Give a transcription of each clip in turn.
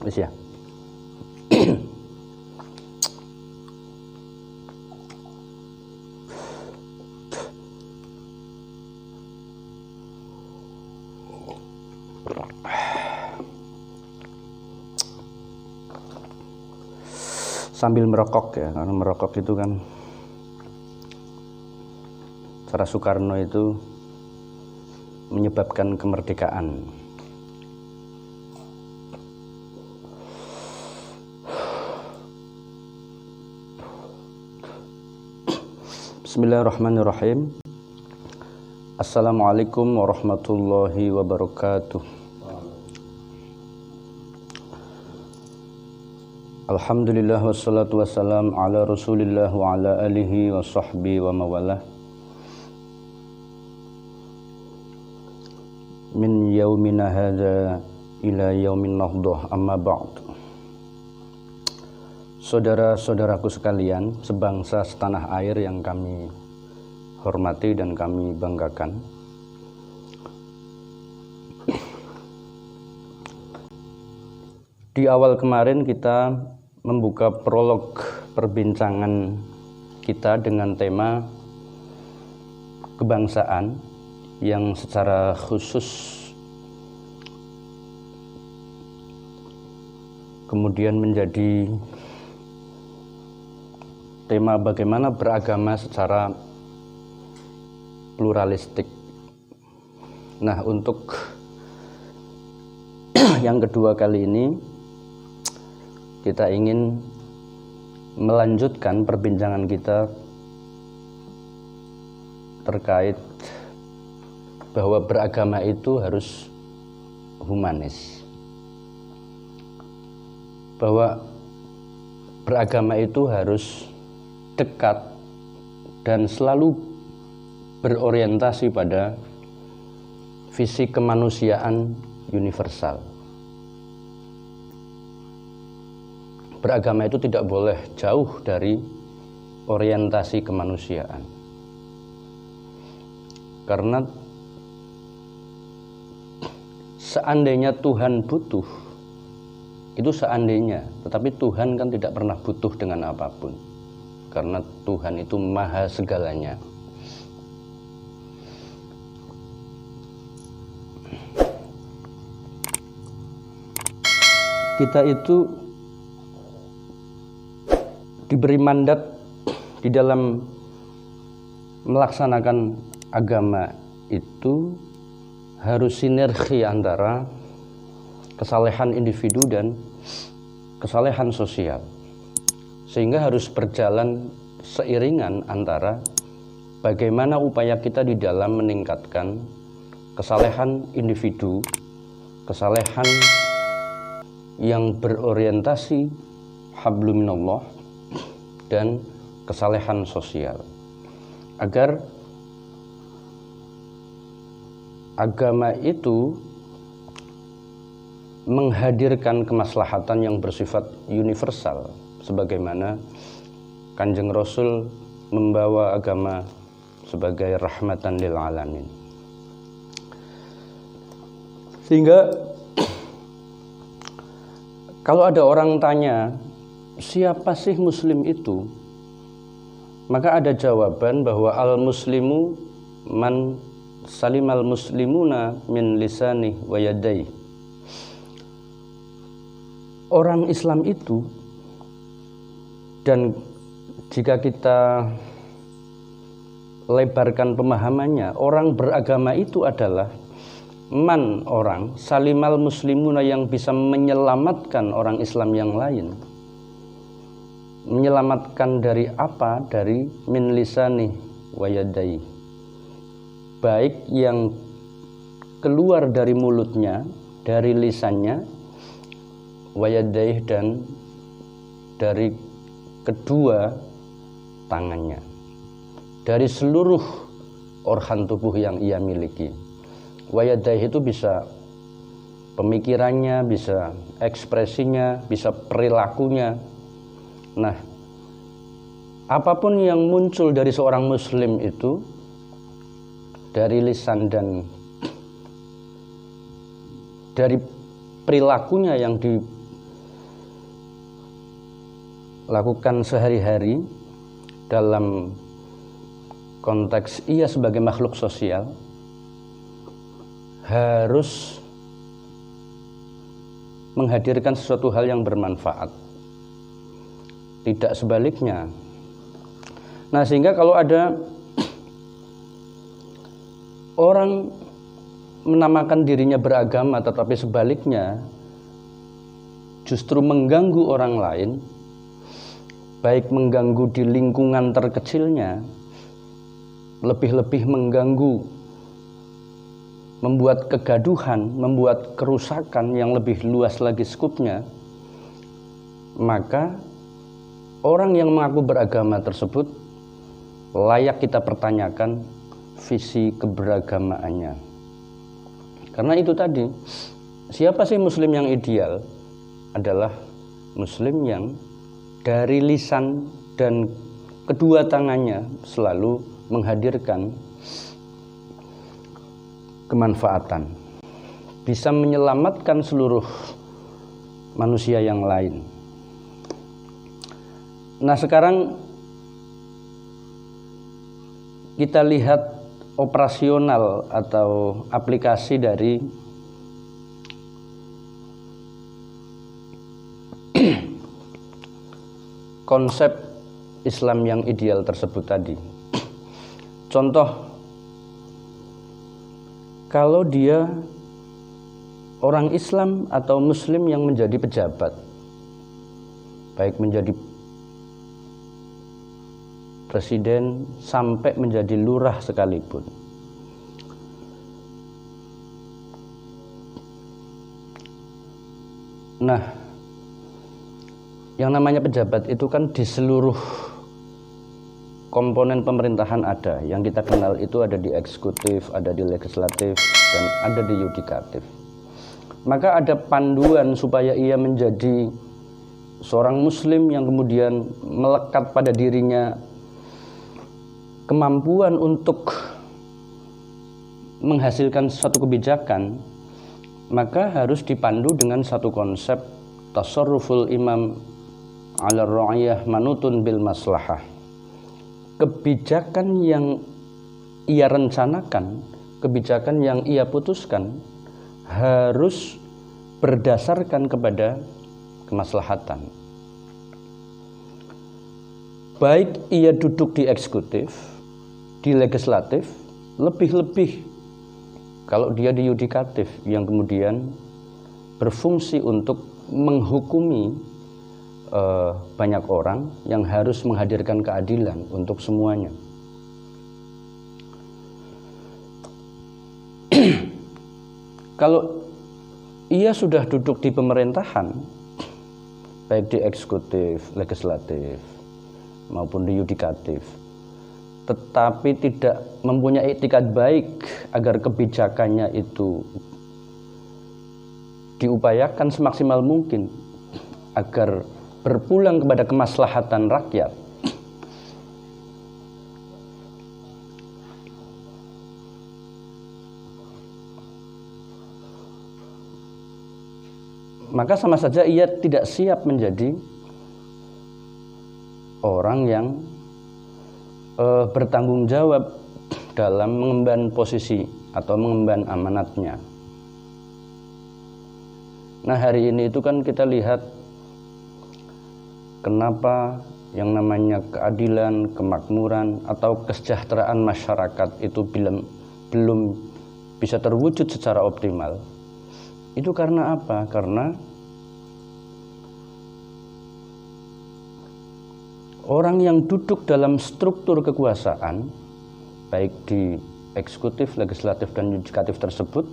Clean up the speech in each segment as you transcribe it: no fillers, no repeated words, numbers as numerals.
Wis ya. Sambil merokok ya, karena merokok itu kan cara Soekarno itu menyebabkan kemerdekaan. Bismillahirrahmanirrahim. Assalamualaikum warahmatullahi wabarakatuh. Alhamdulillah wassalatu wassalam ala rasulillah wa ala alihi wa sahbihi wa mawalah. Min yaumina hadza ila yaumin nahdah, amma ba'd. Saudara-saudaraku sekalian, sebangsa setanah air yang kami hormati dan kami banggakan. Di awal kemarin kita membuka prolog perbincangan kita dengan tema kebangsaan yang secara khusus kemudian menjadi tema bagaimana beragama secara pluralistik. Nah, untuk yang kedua kali ini kita ingin melanjutkan perbincangan kita terkait bahwa beragama itu harus humanis, bahwa beragama itu harus dekat dan selalu berorientasi pada visi kemanusiaan universal. Beragama itu tidak boleh jauh dari orientasi kemanusiaan. Karena seandainya Tuhan butuh, itu seandainya, tetapi Tuhan kan tidak pernah butuh dengan apapun. Karena Tuhan itu maha segalanya. Kita itu diberi mandat di dalam melaksanakan agama itu harus sinergi antara kesalehan individu dan kesalehan sosial, sehingga harus berjalan seiringan antara bagaimana upaya kita di dalam meningkatkan kesalehan individu, kesalehan yang berorientasi hablum minallah, dan kesalehan sosial, agar agama itu menghadirkan kemaslahatan yang bersifat universal, sebagaimana Kanjeng Rasul membawa agama sebagai rahmatan lil alamin. Sehingga kalau ada orang tanya, siapa sih muslim itu? Maka ada jawaban bahwa al-muslimu man salimal muslimuna min lisani wa yadai. Orang Islam itu, dan jika kita lebarkan pemahamannya, orang beragama itu adalah man, orang salimal muslimuna, yang bisa menyelamatkan orang Islam yang lain. Menyelamatkan dari apa? Dari min lisani wa yadai, baik yang keluar dari mulutnya, dari lisannya, wa yadai, dan dari kedua tangannya, dari seluruh organ tubuh yang ia miliki. Wa yadai itu bisa pemikirannya, bisa ekspresinya, bisa perilakunya. Nah, apapun yang muncul dari seorang muslim itu, dari lisan dan dari perilakunya yang lakukan sehari-hari dalam konteks ia sebagai makhluk sosial harus menghadirkan sesuatu hal yang bermanfaat, tidak sebaliknya. Nah, sehingga kalau ada orang menamakan dirinya beragama tetapi sebaliknya justru mengganggu orang lain, baik mengganggu di lingkungan terkecilnya, lebih-lebih mengganggu, membuat kegaduhan, membuat kerusakan yang lebih luas lagi skupnya, maka orang yang mengaku beragama tersebut layak kita pertanyakan visi keberagamaannya. Karena itu tadi, siapa sih muslim yang ideal? Adalah muslim yang dari lisan dan kedua tangannya selalu menghadirkan kemanfaatan, bisa menyelamatkan seluruh manusia yang lain. Nah, sekarang kita lihat operasional atau aplikasi dari konsep Islam yang ideal tersebut tadi. Contoh, kalau dia orang Islam atau Muslim yang menjadi pejabat, baik menjadi presiden sampai menjadi lurah sekalipun, nah, yang namanya pejabat itu kan di seluruh komponen pemerintahan ada. Yang kita kenal itu ada di eksekutif, ada di legislatif, dan ada di yudikatif. Maka ada panduan supaya ia menjadi seorang muslim yang kemudian melekat pada dirinya kemampuan untuk menghasilkan satu kebijakan, maka harus dipandu dengan satu konsep tasarruful imam ala ra'iyah manutun bil maslahah. Kebijakan yang ia rencanakan, kebijakan yang ia putuskan harus berdasarkan kepada kemaslahatan. Baik ia duduk di eksekutif, di legislatif, lebih-lebih kalau dia di yudikatif yang kemudian berfungsi untuk menghukumi banyak orang yang harus menghadirkan keadilan untuk semuanya. Kalau ia sudah duduk di pemerintahan, baik di eksekutif, legislatif, maupun di yudikatif, tetapi tidak mempunyai etikat baik agar kebijakannya itu diupayakan semaksimal mungkin agar berpulang kepada kemaslahatan rakyat, maka sama saja ia tidak siap menjadi orang yang bertanggung jawab dalam mengemban posisi atau mengemban amanatnya. Nah, hari ini itu kan kita lihat kenapa yang namanya keadilan, kemakmuran atau kesejahteraan masyarakat itu belum bisa terwujud secara optimal. Itu karena apa? Karena orang yang duduk dalam struktur kekuasaan, baik di eksekutif, legislatif, dan yudikatif tersebut,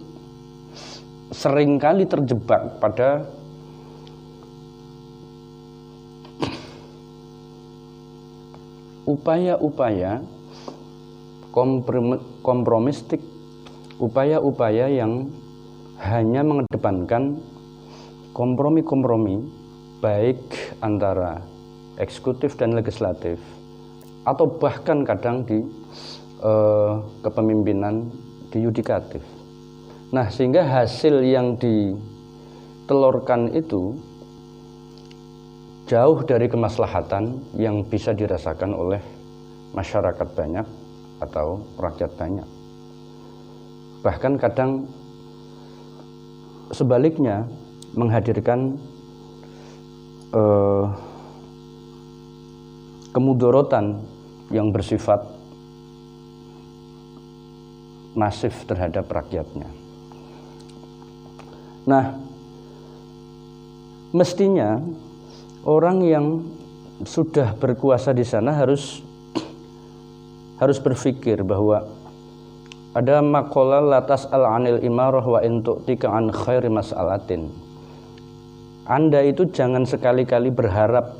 seringkali terjebak pada upaya-upaya kompromistik, upaya-upaya yang hanya mengedepankan kompromi-kompromi baik antara eksekutif dan legislatif, atau bahkan kadang di kepemimpinan di yudikatif. Nah, sehingga hasil yang ditelurkan itu jauh dari kemaslahatan yang bisa dirasakan oleh masyarakat banyak atau rakyat banyak. Bahkan kadang sebaliknya menghadirkan kemudorotan yang bersifat masif terhadap rakyatnya. Nah, mestinya orang yang sudah berkuasa di sana harus berpikir bahwa ada maqala latas al-anil imarah wa in tu'tika an khairi mas'alatin. Anda itu jangan sekali-kali berharap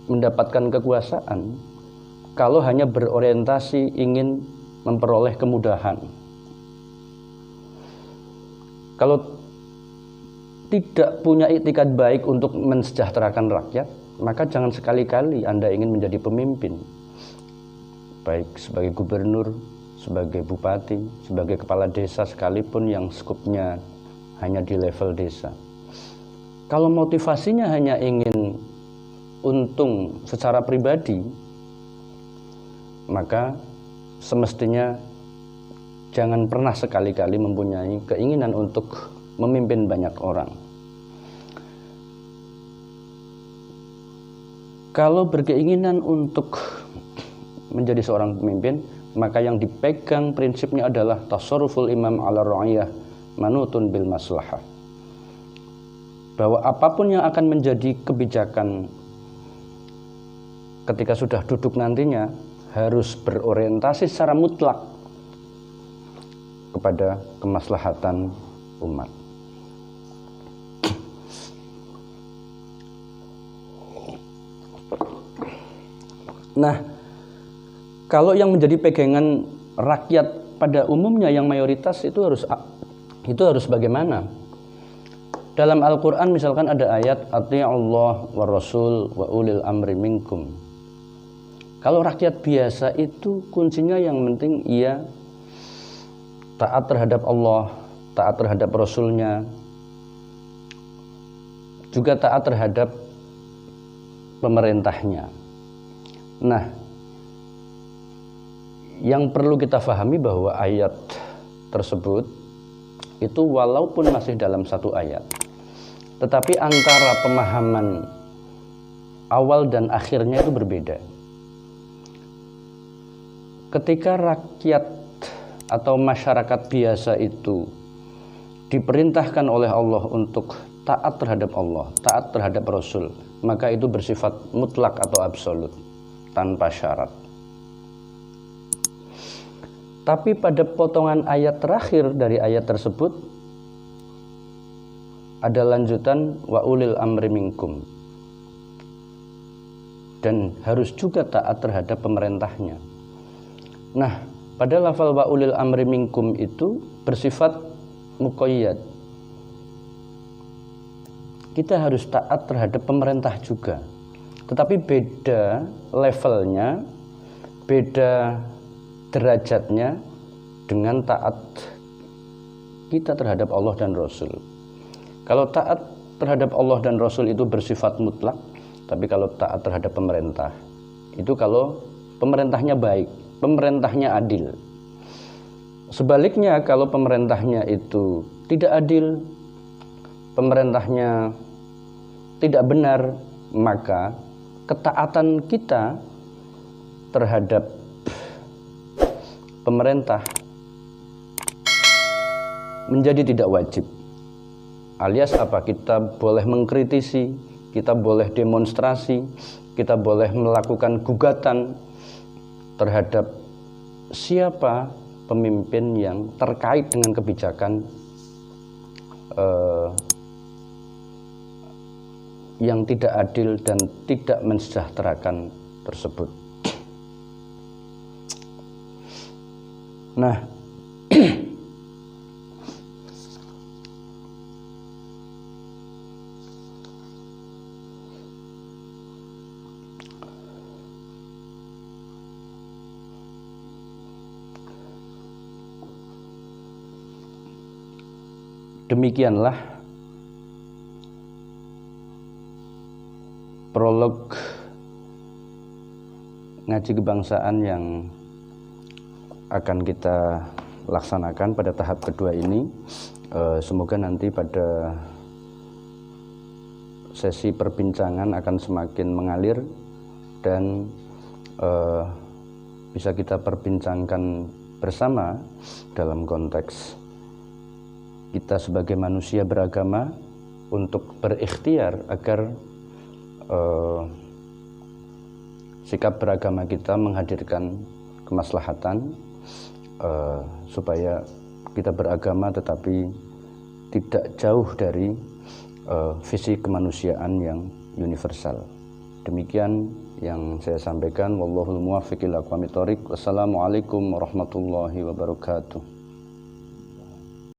mendapatkan kekuasaan kalau hanya berorientasi ingin memperoleh kemudahan. Kalau tidak punya itikad baik untuk mensejahterakan rakyat, maka jangan sekali-kali Anda ingin menjadi pemimpin, baik sebagai gubernur, sebagai bupati, sebagai kepala desa sekalipun yang skupnya hanya di level desa. Kalau motivasinya hanya ingin untung secara pribadi, maka semestinya jangan pernah sekali-kali mempunyai keinginan untuk memimpin banyak orang. Kalau berkeinginan untuk menjadi seorang pemimpin, maka yang dipegang prinsipnya adalah tasarruful imam ala ra'iyah manutun bil maslahah. Bahwa apapun yang akan menjadi kebijakan ketika sudah duduk nantinya harus berorientasi secara mutlak kepada kemaslahatan umat. Nah, kalau yang menjadi pegangan rakyat pada umumnya yang mayoritas itu harus bagaimana? Dalam Al-Quran misalkan ada ayat Ati'ullah wa Rasul wa ulil amri minkum. Kalau rakyat biasa itu kuncinya yang penting ia taat terhadap Allah, taat terhadap Rasulnya, juga taat terhadap pemerintahnya. Nah, yang perlu kita pahami bahwa ayat tersebut itu walaupun masih dalam satu ayat, tetapi antara pemahaman awal dan akhirnya itu berbeda. Ketika rakyat atau masyarakat biasa itu diperintahkan oleh Allah untuk taat terhadap Allah, taat terhadap Rasul, maka itu bersifat mutlak atau absolut, tanpa syarat. Tapi pada potongan ayat terakhir dari ayat tersebut ada lanjutan wa ulil amri minkum, dan harus juga taat terhadap pemerintahnya. Nah, pada lafal wa ulil amri minkum itu bersifat muqayyad. Kita harus taat terhadap pemerintah juga, tetapi beda levelnya, beda derajatnya dengan taat kita terhadap Allah dan Rasul. Kalau taat terhadap Allah dan Rasul itu bersifat mutlak, tapi kalau taat terhadap pemerintah itu kalau pemerintahnya baik, pemerintahnya adil. Sebaliknya kalau pemerintahnya itu tidak adil, pemerintahnya tidak benar, maka ketaatan kita terhadap pemerintah menjadi tidak wajib. Alias apa? Kita boleh mengkritisi, kita boleh demonstrasi, kita boleh melakukan gugatan terhadap siapa pemimpin yang terkait dengan kebijakan yang tidak adil dan tidak mensejahterakan tersebut. Nah, demikianlah prolog ngaji kebangsaan yang akan kita laksanakan pada tahap kedua ini. Semoga nanti pada sesi perbincangan akan semakin mengalir dan bisa kita perbincangkan bersama dalam konteks kita sebagai manusia beragama untuk berikhtiar agar sikap beragama kita menghadirkan kemaslahatan, supaya kita beragama tetapi tidak jauh dari visi kemanusiaan yang universal. Demikian yang saya sampaikan. Wallahul muwaffiq ila aqwamit thoriq. Wassalamualaikum warahmatullahi wabarakatuh.